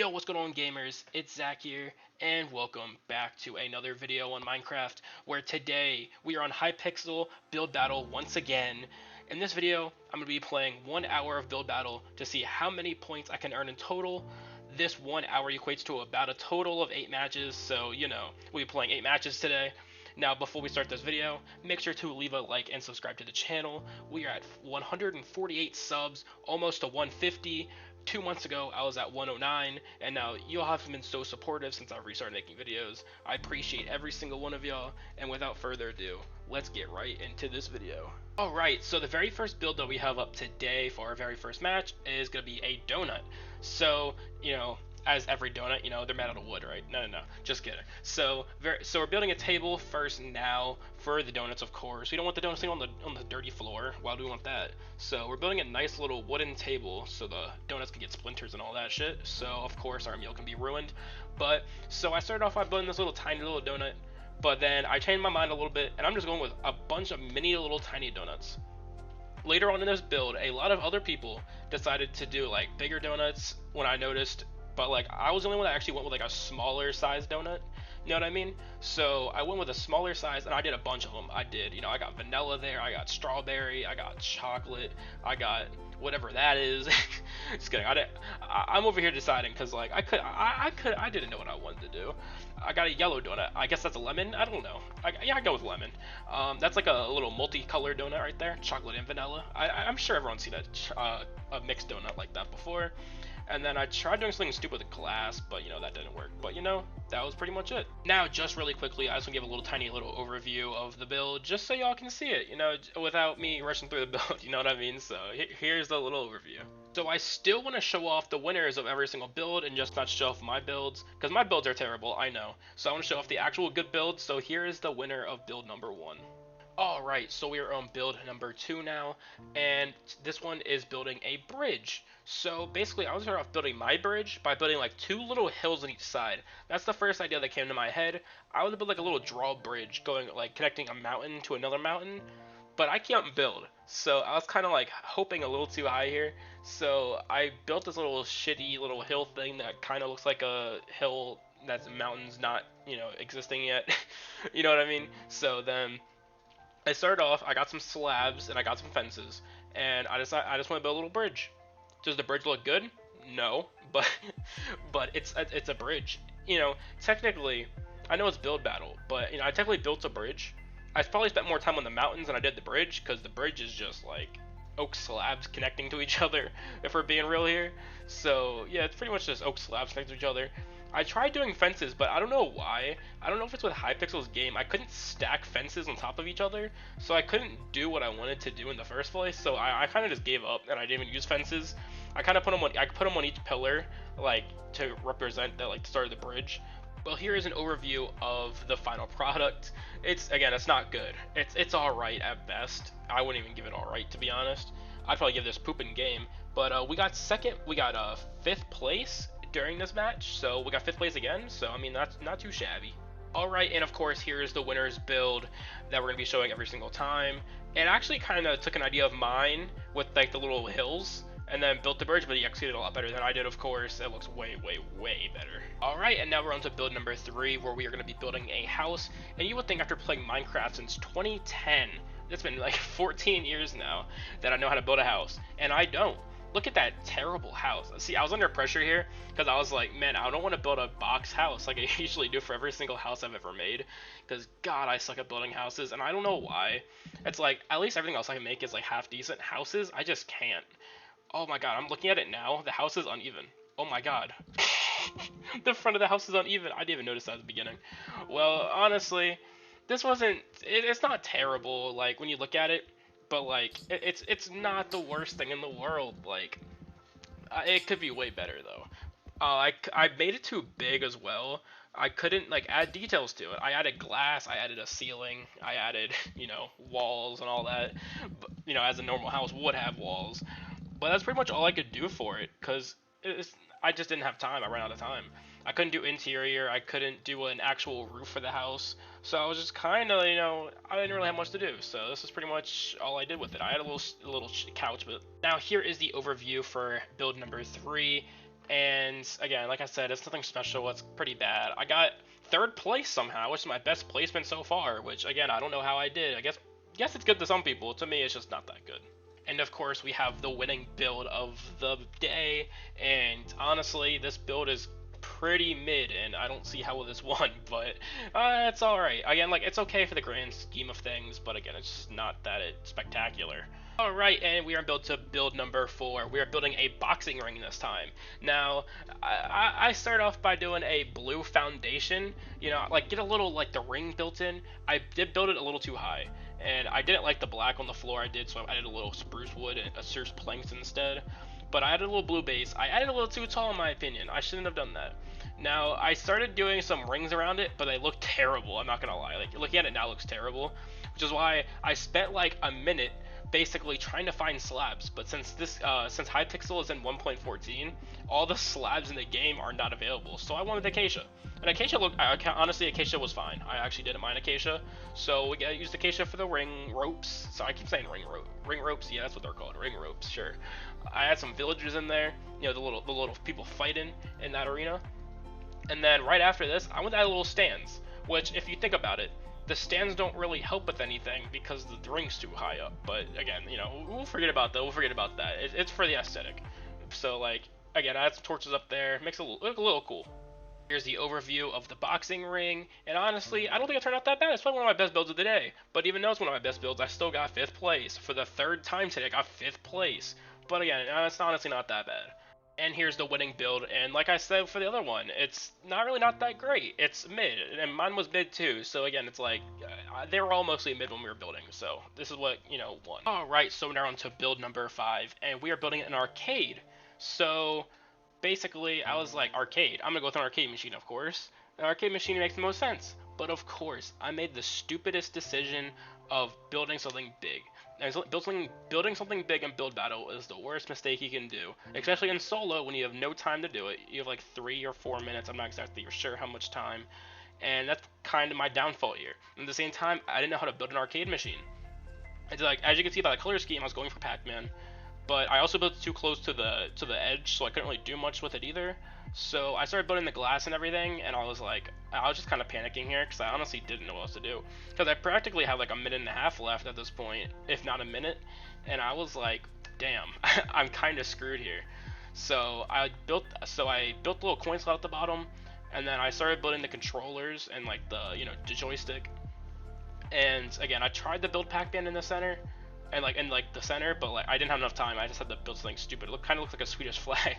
Yo, what's going on, gamers? It's Zach here, and welcome back to another video on Minecraft, where today we are on Hypixel Build Battle once again. In this video, I'm going to be playing 1 hour of Build Battle to see how many points I can earn in total. This 1 hour equates to about a total of 8 matches, so, we'll be playing 8 matches today. Now, before we start this video, make sure to leave a like and subscribe to the channel. We are at 148 subs, almost to 150. 2 months ago, I was at 109, and now y'all have been so supportive since I've restarted making videos. I appreciate every single one of y'all, and without further ado, let's get right into this video. Alright, so the very first build that we have up today for our very first match is going to be a donut. So, as every donut, they're made out of wood, right? No, just kidding. So we're building a table first now for the donuts, of course. We don't want the donuts on the dirty floor. Why do we want that? So we're building a nice little wooden table so the donuts can get splinters and all that shit. So of course our meal can be ruined. So I started off by building this little tiny little donut, but then I changed my mind a little bit, and I'm just going with a bunch of mini little tiny donuts. Later on in this build, a lot of other people decided to do like bigger donuts when I noticed, but like I was the only one that actually went with like a smaller size donut. You know what I mean? So I went with a smaller size, and I did a bunch of them. I got vanilla there, I got strawberry, I got chocolate, I got whatever that is. Just kidding. I'm over here deciding because like I didn't know what I wanted to do. I got a yellow donut. I guess that's a lemon. I don't know. I go with lemon. That's like a little multicolored donut right there, chocolate and vanilla. I'm sure everyone's seen a mixed donut like that before. And then I tried doing something stupid with glass, but that didn't work. But that was pretty much it. Now, just really quickly, I just want to give a little tiny little overview of the build, just so y'all can see it, without me rushing through the build, you know what I mean? So here's the little overview. So I still want to show off the winners of every single build and just not show off my builds, because my builds are terrible, I know. So I want to show off the actual good builds, so here is the winner of build number 1. Alright, so we are on build number 2 now, and this one is building a bridge. So basically, I was start off building my bridge by building like 2 little hills on each side. That's the first idea that came to my head. I would build like a little drawbridge going like connecting a mountain to another mountain, but I can't build. So I was kind of like hoping a little too high here. So I built this little shitty little hill thing that kind of looks like a hill that's mountain's not, existing yet. You know what I mean? So then I started off, I got some slabs and I got some fences, and I just want to build a little bridge. Does the bridge look good? No, but it's a bridge. Technically, I know it's build battle, but I technically built a bridge. I probably spent more time on the mountains than I did the bridge, because the bridge is just like oak slabs connecting to each other, if we're being real here. So yeah, it's pretty much just oak slabs connecting to each other. I tried doing fences, but I don't know why. I don't know if it's with Hypixel's game. I couldn't stack fences on top of each other, so I couldn't do what I wanted to do in the first place. So I kind of just gave up, and I didn't even use fences. I kind of put them on each pillar, like to represent the start of the bridge. Well, here is an overview of the final product. It's not good. It's all right at best. I wouldn't even give it all right, to be honest. I'd probably give this poop in game. But we got 5th place during this match, so we got 5th place again, so I mean that's not too shabby. Alright, and of course here is the winner's build that we're going to be showing every single time. And I actually kind of took an idea of mine with like the little hills and then built the bridge, but he executed a lot better than I did, of course. It looks way better. Alright, and now we're on to build number 3, where we are going to be building a house. And you would think after playing Minecraft since 2010, it's been like 14 years now, that I know how to build a house, and I don't. Look at that terrible house. See, I was under pressure here because I was like, man, I don't want to build a box house like I usually do for every single house I've ever made, because God, I suck at building houses, and I don't know why. It's like, at least everything else I can make is like half decent. Houses, I just can't. Oh my God, I'm looking at it now. The house is uneven. Oh my God. The front of the house is uneven. I didn't even notice that at the beginning. Well, honestly, it's not terrible, like, when you look at it. But like, it's not the worst thing in the world. Like, it could be way better though. I made it too big as well. I couldn't like add details to it. I added glass, I added a ceiling, I added walls and all that. But, as a normal house would have walls. But that's pretty much all I could do for it, because I just didn't have time. I ran out of time. I couldn't do interior. I couldn't do an actual roof for the house. So I was just kind of, I didn't really have much to do. So this is pretty much all I did with it. I had a little couch, but now here is the overview for build number 3. And again, like I said, it's nothing special. It's pretty bad. I got third place somehow, which is my best placement so far. Which again, I don't know how I did. I guess it's good to some people. To me, it's just not that good. And of course, we have the winning build of the day. And honestly, this build is pretty mid, and I don't see how this won, but it's alright. Again, like, it's okay for the grand scheme of things, but again, it's just not that spectacular. Alright, and we are built to build number 4. We are building a boxing ring this time. Now, I start off by doing a blue foundation, you know, like, get a little, like, the ring built in. I did build it a little too high, and I didn't like the black on the floor I did, so I added a little spruce wood and a spruce planks instead. But I added a little blue base. I added a little too tall in my opinion. I shouldn't have done that. Now, I started doing some rings around it, but they look terrible, I'm not gonna lie. Like, looking at it now looks terrible, which is why I spent like a minute basically trying to find slabs. But since since Hypixel is in 1.14, all the slabs in the game are not available. So I wanted Acacia. And Acacia honestly, Acacia was fine. I actually didn't mind Acacia. So we used Acacia for the ring ropes. So I keep saying ring ropes, yeah, that's what they're called, ring ropes, sure. I had some villagers in there, you know, the little people fighting in that arena. And then right after this, I went to add little stands, which if you think about it, the stands don't really help with anything because the ring's too high up. But again, you know, we'll forget about that. It's for the aesthetic. So like, again, I had some torches up there, makes it look a little cool. Here's the overview of the boxing ring, and honestly, I don't think it turned out that bad. It's probably one of my best builds of the day. But even though it's one of my best builds, I still got 5th place. For the 3rd time today, I got 5th place. But again, it's honestly not that bad. And here's the winning build, and like I said for the other one, it's not that great. It's mid, and mine was mid too, so again, it's like, they were all mostly mid when we were building, so this is what, you know, won. Alright, so now on to build number 5, and we are building an arcade. So, basically, I was like, arcade, I'm gonna go with an arcade machine, of course. An arcade machine makes the most sense, but of course, I made the stupidest decision of building something big. And building something big in build battle is the worst mistake you can do, especially in solo when you have no time to do it. You have like 3 or 4 minutes, I'm not exactly sure how much time, and that's kind of my downfall here. At the same time, I didn't know how to build an arcade machine. It's like, as you can see by the color scheme, I was going for Pac-Man, but I also built it too close to the edge, so I couldn't really do much with it either. So I started building the glass and everything, and I was just kind of panicking here because I honestly didn't know what else to do. Because I practically had like a minute and a half left at this point, if not a minute, and I was like, damn, I'm kind of screwed here. So I built a little coin slot at the bottom, and then I started building the controllers and like the joystick. And again, I tried to build Pac-Man in the center, and like in the center, but like I didn't have enough time. I just had to build something stupid. It kind of looks like a Swedish flag.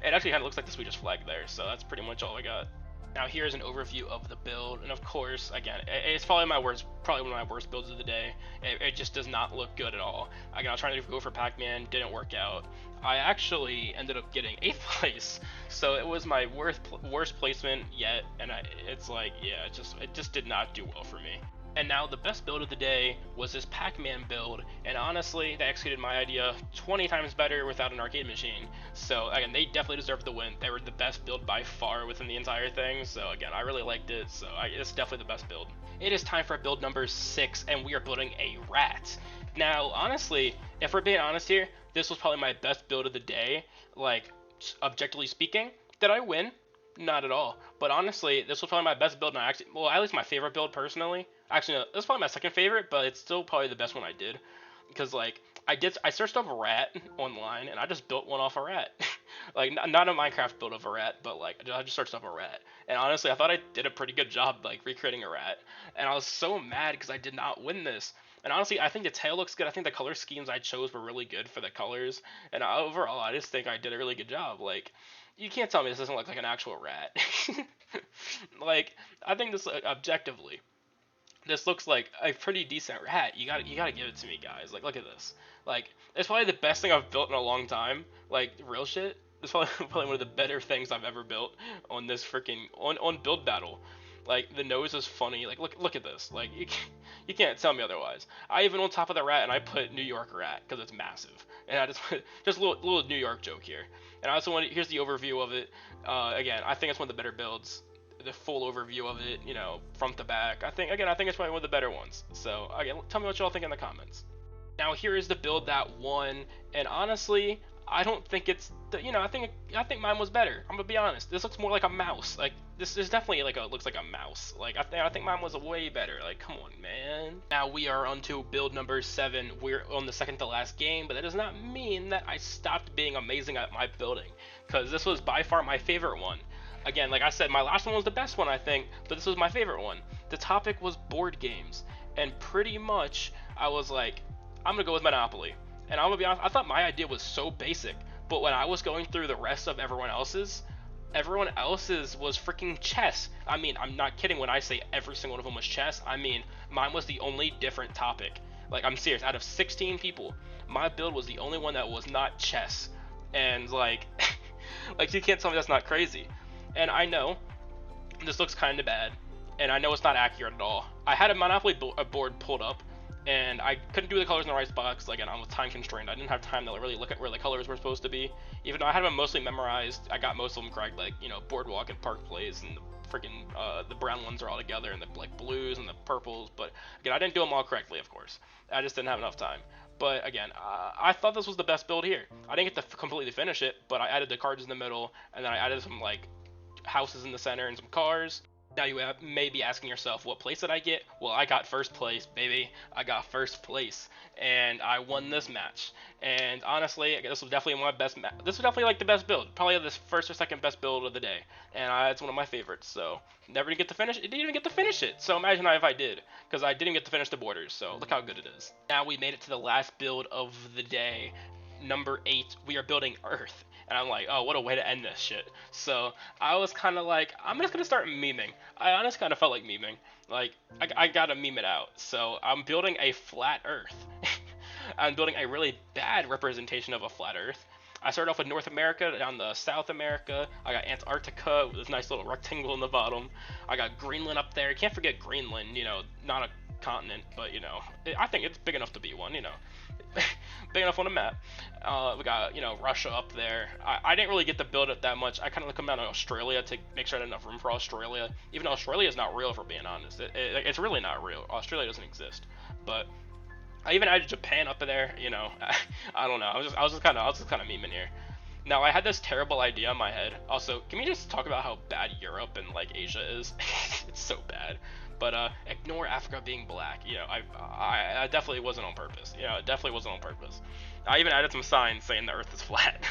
It actually kind of looks like the Swedish flag there, so that's pretty much all I got. Now here's an overview of the build, and of course, again, it's probably one of my worst builds of the day. It just does not look good at all. Again, I was trying to go for Pac-Man, didn't work out. I actually ended up getting 8th place, so it was my worst placement yet, and it's like, yeah, it just did not do well for me. And now the best build of the day was this Pac-Man build, and honestly, they executed my idea 20 times better without an arcade machine. So again, they definitely deserved the win. They were the best build by far within the entire thing, so again, I really liked it, so it's definitely the best build. It is time for build number 6, and we are building a rat. Now, honestly, if we're being honest here, this was probably my best build of the day, like, objectively speaking. Did I win? Not at all. But honestly, this was probably my best build, and at least my favorite build personally. Actually, no, this is probably my second favorite, but it's still probably the best one I did. Because, like, I searched up a rat online, and I just built one off a rat. Like, not a Minecraft build of a rat, but, like, I just searched up a rat. And honestly, I thought I did a pretty good job, like, recreating a rat. And I was so mad because I did not win this. And honestly, I think the tail looks good. I think the color schemes I chose were really good for the colors. And overall, I just think I did a really good job. Like, you can't tell me this doesn't look like an actual rat. Like, I think this, objectively, this looks like a pretty decent rat. You gotta give it to me, guys. Like, look at this. Like, it's probably the best thing I've built in a long time. Like, real shit. It's probably one of the better things I've ever built on this freaking on build battle. Like, the nose is funny. Like, look at this. Like, you can't tell me otherwise. I even on top of the rat, and I put New York rat because it's massive. And I just a little New York joke here. And I also here's the overview of it. Again, I think it's one of the better builds. The full overview of it, you know, front to back. I think it's probably one of the better ones. So again, tell me what y'all think in the comments. Now here is the build that won, and honestly, I don't think it's I think mine was better. I'm gonna be honest. This looks more like a mouse. Like this is definitely looks like a mouse. Like I think mine was way better. Like come on, man. Now we are on to build number 7. We're on the second to last game, but that does not mean that I stopped being amazing at my building, because this was by far my favorite one. Again, like I said, my last one was the best one, I think, but this was my favorite one. The topic was board games, and pretty much I was like, I'm gonna go with Monopoly. And I'm gonna be honest, I thought my idea was so basic, but when I was going through the rest of everyone else's was freaking chess. I mean, I'm not kidding when I say every single one of them was chess. I mean, mine was the only different topic. Like, I'm serious, out of 16 people, my build was the only one that was not chess. And like, like you can't tell me that's not crazy. And I know this looks kind of bad, and I know it's not accurate at all. I had a Monopoly board pulled up, and I couldn't do the colors in the right spots. Again, I was time constrained. I didn't have time to really look at where the colors were supposed to be. Even though I had them mostly memorized, I got most of them correct. Like, you know, Boardwalk and Park Place, and the freaking the brown ones are all together, and the like blues and the purples. But again, I didn't do them all correctly, of course. I just didn't have enough time. But again, I thought this was the best build here. I didn't get to completely finish it, but I added the cards in the middle, and then I added some like houses in the center and some cars. Now you may be asking yourself, what place did I get? Well, I got first place, baby. I got first place, and I won this match. And honestly, this was definitely my best. This was definitely like the best build, probably the first or second best build of the day, and it's one of my favorites. So never didn't get to finish. It didn't even get to finish it. So imagine if I did, because I didn't get to finish the borders. So look how good it is. Now we made it to the last build of the day, number 8. We are building Earth. And I'm like, oh, what a way to end this shit. So I was kind of like, I'm just going to start memeing. I honestly kind of felt like memeing. Like, I got to meme it out. So I'm building a flat Earth. I'm building a really bad representation of a flat Earth. I started off with North America, down to South America. I got Antarctica with this nice little rectangle in the bottom. I got Greenland up there. Can't forget Greenland, you know, not a continent, but, you know, I think it's big enough to be one, you know. Big enough on the map. We got, you know, Russia up there. I didn't really get to build it that much. I kind of come down to Australia to make sure I had enough room for Australia. Even though Australia is not real, for being honest. It's really not real. Australia doesn't exist. But I even added Japan up there. You know, I don't know. I was just kind of memeing here. Now I had this terrible idea in my head. Also, can we just talk about how bad Europe and like Asia is? It's so bad. But ignore Africa being black. You know, I definitely wasn't on purpose. You know, it definitely wasn't on purpose. I even added some signs saying the Earth is flat.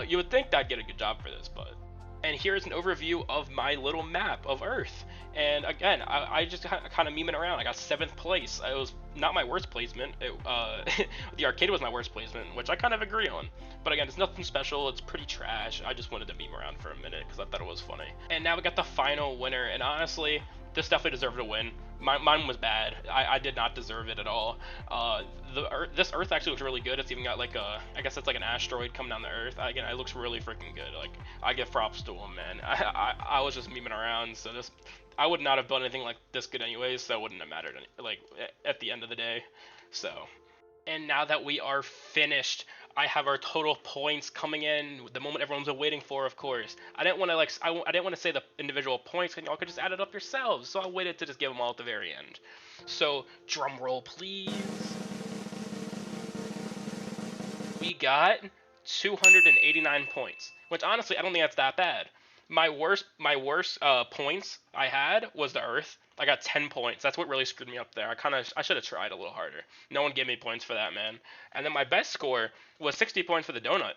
You would think I'd get a good job for this, but. And here's an overview of my little map of Earth. And again, I just kind of memeing around. I got 7th place. It was not my worst placement. The arcade was my worst placement, which I kind of agree on. But again, it's nothing special. It's pretty trash. I just wanted to meme around for a minute because I thought it was funny. And now we got the final winner. And honestly, this definitely deserved a win. Mine was bad. I did not deserve it at all. This Earth actually looks really good. It's even got like I guess it's like an asteroid coming down the Earth. Again, it looks really freaking good. Like, I give props to him, man. I was just memeing around, so I would not have built anything like this good anyways, so it wouldn't have mattered like at the end of the day. So, and now that we are finished, I have our total points coming in, the moment everyone's been waiting for, of course. I didn't want to I didn't want to say the individual points, and y'all could just add it up yourselves. So I waited to just give them all at the very end. So drum roll, please. We got 289 points, which honestly I don't think that's that bad. My worst points I had was the Earth. I got 10 points. That's what really screwed me up there. I should have tried a little harder. No one gave me points for that, man. And then my best score was 60 points for the Doughnut,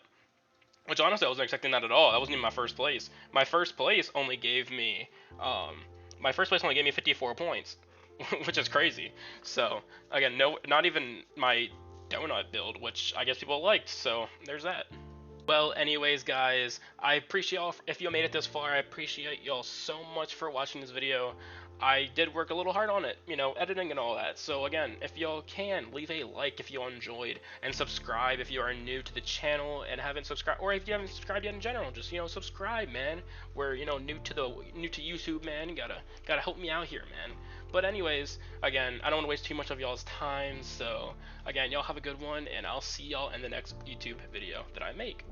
which honestly I wasn't expecting that at all. That wasn't even my first place. My first place only gave me 54 points, which is crazy. So again, not even my Doughnut build, which I guess people liked. So there's that. Well, anyways, guys, I appreciate y'all. If you made it this far, I appreciate y'all so much for watching this video. I did work a little hard on it, you know, editing and all that. So again, if y'all can, leave a like if you enjoyed, and subscribe if you are new to the channel and haven't subscribed, or if you haven't subscribed yet in general, just, you know, subscribe, man. We're, you know, new to YouTube, man. You gotta help me out here, man. But anyways, again, I don't want to waste too much of y'all's time. So again, y'all have a good one, and I'll see y'all in the next YouTube video that I make.